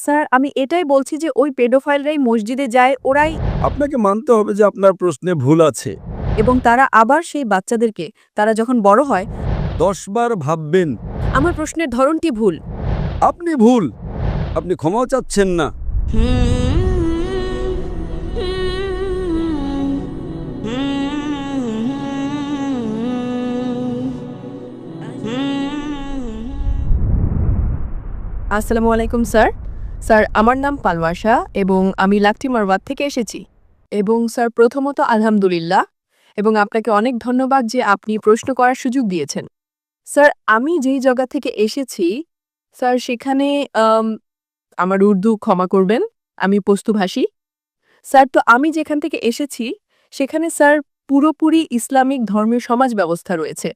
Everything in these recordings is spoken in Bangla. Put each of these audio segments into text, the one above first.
স্যার আমি এটাই বলছি যে ওই পেডোফাইলরাই মসজিদে যায় ওরাই আপনাকে মানতে হবে যে আপনার প্রশ্নে ভুল আছে। এবং তারা আবার সেই বাচ্চাদেরকে তারা যখন বড় হয় 10 বার ভাববেন। আমার প্রশ্নের ধরনটি ভুল। আপনি ভুল। আপনি ক্ষমাও চাচ্ছেন না। আসসালামু আলাইকুম স্যার। স্যার আমার নাম পালওয়াশা এবং আমি লাকটি মারওয়াত থেকে এসেছি। এবং স্যার প্রথমত আলহামদুলিল্লাহ এবং আপনাকে অনেক ধন্যবাদ যে আপনি প্রশ্ন করার সুযোগ দিয়েছেন। স্যার আমি যেই জায়গা থেকে এসেছি স্যার সেখানে আমার উর্দু ক্ষমা করবেন, আমি পশতুভাষী। স্যার তো আমি যেখান থেকে এসেছি সেখানে স্যার পুরোপুরি ইসলামিক ধর্মীয় সমাজ ব্যবস্থা রয়েছে।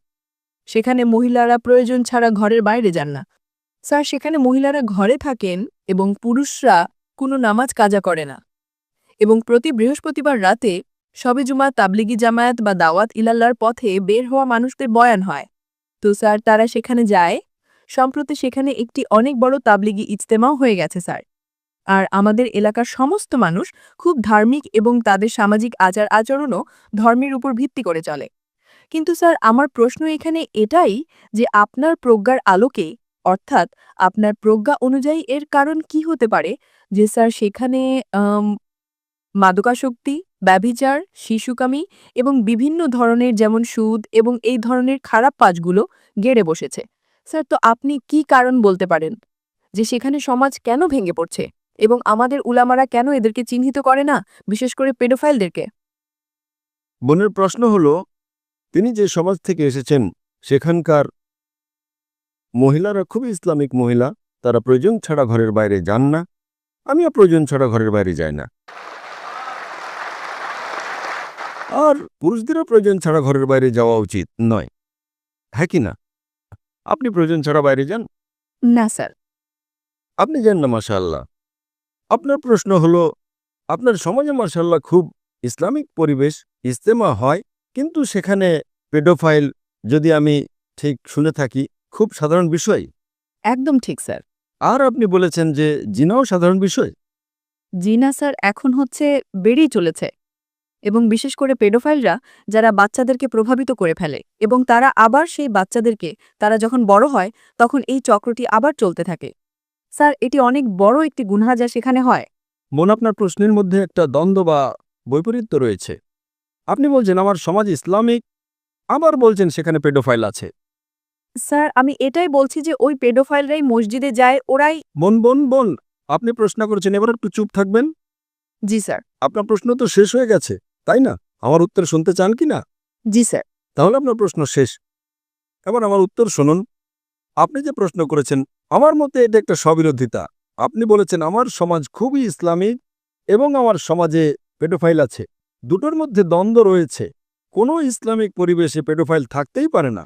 সেখানে মহিলারা প্রয়োজন ছাড়া ঘরের বাইরে যান না। স্যার সেখানে মহিলারা ঘরে থাকেন এবং পুরুষরা কোনো নামাজ কাজা করে না। এবং প্রতি বৃহস্পতিবার রাতে শবে জুমা তাবলিগি জামায়াত বা দাওয়াত ইলাল্লার পথে বের হওয়া মানুষদের বয়ান হয়। তো স্যার তারা সেখানে যায়। সম্প্রতি সেখানে একটি অনেক বড় তাবলিগি ইজতেমাও হয়ে গেছে স্যার। আর আমাদের এলাকার সমস্ত মানুষ খুব ধার্মিক এবং তাদের সামাজিক আচার আচরণও ধর্মের উপর ভিত্তি করে চলে। কিন্তু স্যার আমার প্রশ্ন এখানে এটাই যে আপনার প্রজ্ঞার আলোকে অর্থাৎ আপনার প্রজ্ঞা অনুযায়ী এর কারণ কি হতে পারে যে স্যার সেখানে মাদকাসক্তি, ব্যভিচার, শিশুকামী এবং বিভিন্ন ধরনের যেমন সুদ এবং এই ধরনের খারাপ কাজগুলো গেড়ে বসেছে। স্যার তো আপনি কি কারণ বলতে পারেন যে সেখানে সমাজ কেন ভেঙে পড়ছে এবং আমাদের উলামারা কেন এদেরকে চিহ্নিত করে না, বিশেষ করে পেডোফাইলদেরকে? বোনের প্রশ্ন হলো, তিনি যে সমাজ থেকে এসেছেন সেখানকার মহিলারা খুবই ইসলামিক মহিলা। তারা প্রয়োজন ছাড়া ঘরের বাইরে যান না। আমিও প্রয়োজন ছাড়া ঘরের বাইরে যাই না। আর পুরুষদেরও প্রয়োজন ছাড়া ঘরের বাইরে যাওয়া উচিত নয়, হ্যাঁ কি না? আপনি প্রয়োজন ছাড়া বাইরে যান? না স্যার। আপনি যান না, মাশাআল্লাহ। আপনার প্রশ্ন হলো, আপনার সমাজে মাশাআল্লাহ খুব ইসলামিক পরিবেশ, ইজতেমা হয়, কিন্তু সেখানে পেডোফাইল, যদি আমি ঠিক শুনে থাকি, খুব সাধারণ বিষয়। একদম ঠিক স্যার। আর আপনি বলেছেন যে জিনাও সাধারণ বিষয়। জি না স্যার, এখন হচ্ছে বেড়েই চলেছে এবং বিশেষ করে পেডোফাইলরা যারা বাচ্চাদেরকে প্রভাবিত করে ফেলে এবং তারা আবার সেই বাচ্চাদেরকে তারা যখন বড় হয় তখন এই চক্রটি আবার চলতে থাকে। স্যার এটি অনেক বড় একটি গুনাহ যা সেখানে হয়। মন, আপনার প্রশ্নের মধ্যে একটা দ্বন্দ্ব বা বৈপরীত্য রয়েছে। আপনি বলছেন আমার সমাজ ইসলামিক, আবার বলছেন সেখানে পেডোফাইল আছে। স্যার আমি এটাই বলছি যে ওই পেডোফাইলরাই মসজিদে যায় ওরাই। বোন বোন বোন, আপনি প্রশ্ন করেছেন, এবার একটু চুপ থাকবেন। জি স্যার। আপনার প্রশ্ন তো শেষ হয়ে গেছে, তাই না? আমার উত্তর শুনতে চান কি না? জি স্যার। তাহলে আপনার প্রশ্ন শেষ। এবার আমার উত্তর শুনুন। আপনি যে প্রশ্ন করেছেন, আমার মতে এটা একটা স্ববিরোধিতা। আপনি বলেছেন আমার সমাজ খুবই ইসলামিক এবং আমার সমাজে পেডোফাইল আছে। দুটোর মধ্যে দ্বন্দ্ব রয়েছে। কোনো ইসলামিক পরিবেশে পেডোফাইল থাকতেই পারে না।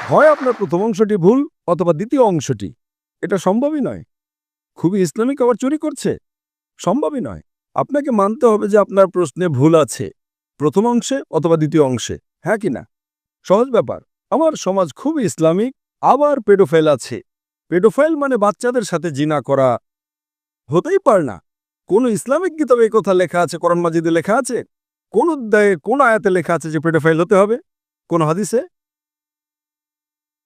হয় আপনার প্রথম অংশটি ভুল অথবা দ্বিতীয় অংশটি। এটা সম্ভবই নয়। খুবই ইসলামিক আবার চুরি করছে? সম্ভবই নয়। আপনাকে মানতে হবে যে আপনার প্রশ্নে ভুল আছে, প্রথম অংশে অথবা দ্বিতীয় অংশে, হ্যাঁ কি না? সহজ ব্যাপার। আমার সমাজ খুবই ইসলামিক, আবার পেডোফাইল আছে। পেডোফাইল মানে বাচ্চাদের সাথে জিনা করা। হতেই পারে না। কোন ইসলামিক কিতাবে এই কথা লেখা আছে? কোরআন মাজিদে লেখা আছে? কোন অধ্যায়ে কোন আয়াতে লেখা আছে যে পেডোফাইল হতে হবে? কোন হাদিসে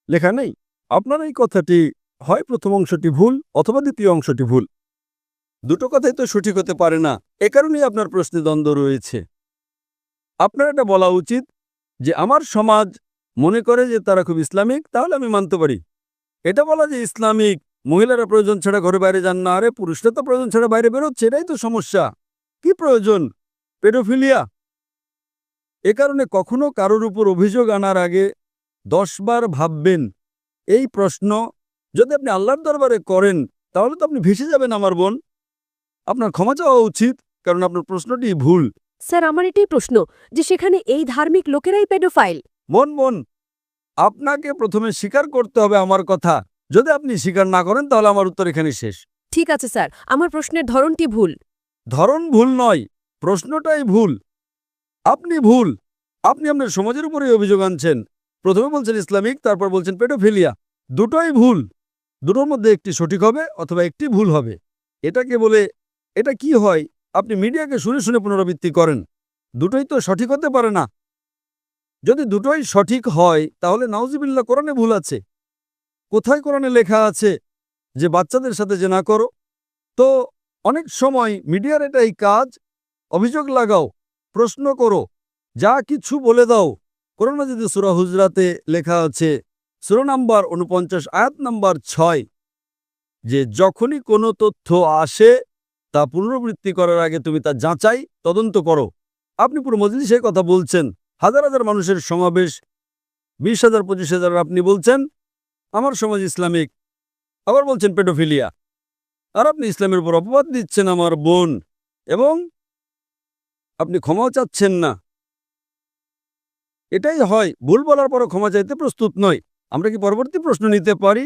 লেখা নেই। আপনার এই কথাটি হয় প্রথম অংশটি ভুল অথবা দ্বিতীয় অংশটি ভুল। দুটো কথাই তো সঠিক হতে পারে না। এ কারণেই আপনার প্রশ্নে দ্বন্দ্ব রয়েছে। আপনার এটা বলা উচিত যে আমার সমাজ মনে করে যে তারা খুব ইসলামিক, তাহলে আমি মানতে পারি। এটা বলা যে ইসলামিক মহিলারা প্রয়োজন ছাড়া ঘরে বাইরে যান না, আরে পুরুষরা তো প্রয়োজন ছাড়া বাইরে বেরোচ্ছে, এটাই তো সমস্যা। কি প্রয়োজন? পেডোফিলিয়া। এ কারণে কখনো কারোর উপর অভিযোগ আনার আগে 10 বার ভাববেন। এই প্রশ্ন যদি আপনি আল্লাহর দরবারে করেন তাহলে তো আপনি ভেসে যাবেন আমার বোন। আপনার ক্ষমা চাওয়া উচিত, কারণ আপনার প্রশ্নটি ভুল। স্যার আমার এটাই প্রশ্ন যে সেখানে এই ধার্মিক লোকেরাই পেডোফাইল। মন মন, আপনাকে প্রথমে স্বীকার করতে হবে আমার কথা। যদি আপনি স্বীকার না করেন তাহলে আমার উত্তর এখানে শেষ। ঠিক আছে স্যার, আমার প্রশ্নের ধরনটি ভুল। ধরন ভুল নয়, প্রশ্নটাই ভুল। আপনি ভুল। আপনি আপনার সমাজের উপরেই অভিযোগ আনছেন। প্রথমে বলছেন ইসলামিক, তারপর বলছেন পেডোফিলিয়া। দুটোই ভুল। দুটোর মধ্যে একটি সঠিক হবে অথবা একটি ভুল হবে। এটাকে বলে, এটা কি হয়, আপনি মিডিয়াকে শুনে শুনে পুনরাবৃত্তি করেন। দুটোই তো সঠিক হতে পারে না। যদি দুটোই সঠিক হয় তাহলে নাউজুবিল্লাহ কোরআনে ভুল আছে। কোথায় কোরআনে লেখা আছে যে বাচ্চাদের সাথে যে না করো? তো অনেক সময় মিডিয়ার এটাই কাজ, অভিযোগ লাগাও, প্রশ্ন করো, যা কিছু বলে দাও। কোরআন মাজিদে সূরা হুজরাতে লেখা আছে, সূরা নাম্বার ৪৯ আয়াত নাম্বার ৬, যে যখনই কোনো তথ্য আসে তা পুনরাবৃত্তি করার আগে তুমি তা যাচাই তদন্ত করো। আপনি পুরো মজলিসে কথা বলছেন, হাজার হাজার মানুষের সমাবেশ, ২০,০০০ ২৫,০০০, আপনি বলছেন আমার সমাজ ইসলামিক, আবার বলছেন পেডোফিলিয়া, আর আপনি ইসলামের উপর অপবাদ দিচ্ছেন আমার বোন, এবং আপনি ক্ষমাও চাচ্ছেন না। এটাই হয়, ভুল বলার পরও ক্ষমা চাইতে প্রস্তুত নয়। আমরা কি পরবর্তী প্রশ্ন নিতে পারি?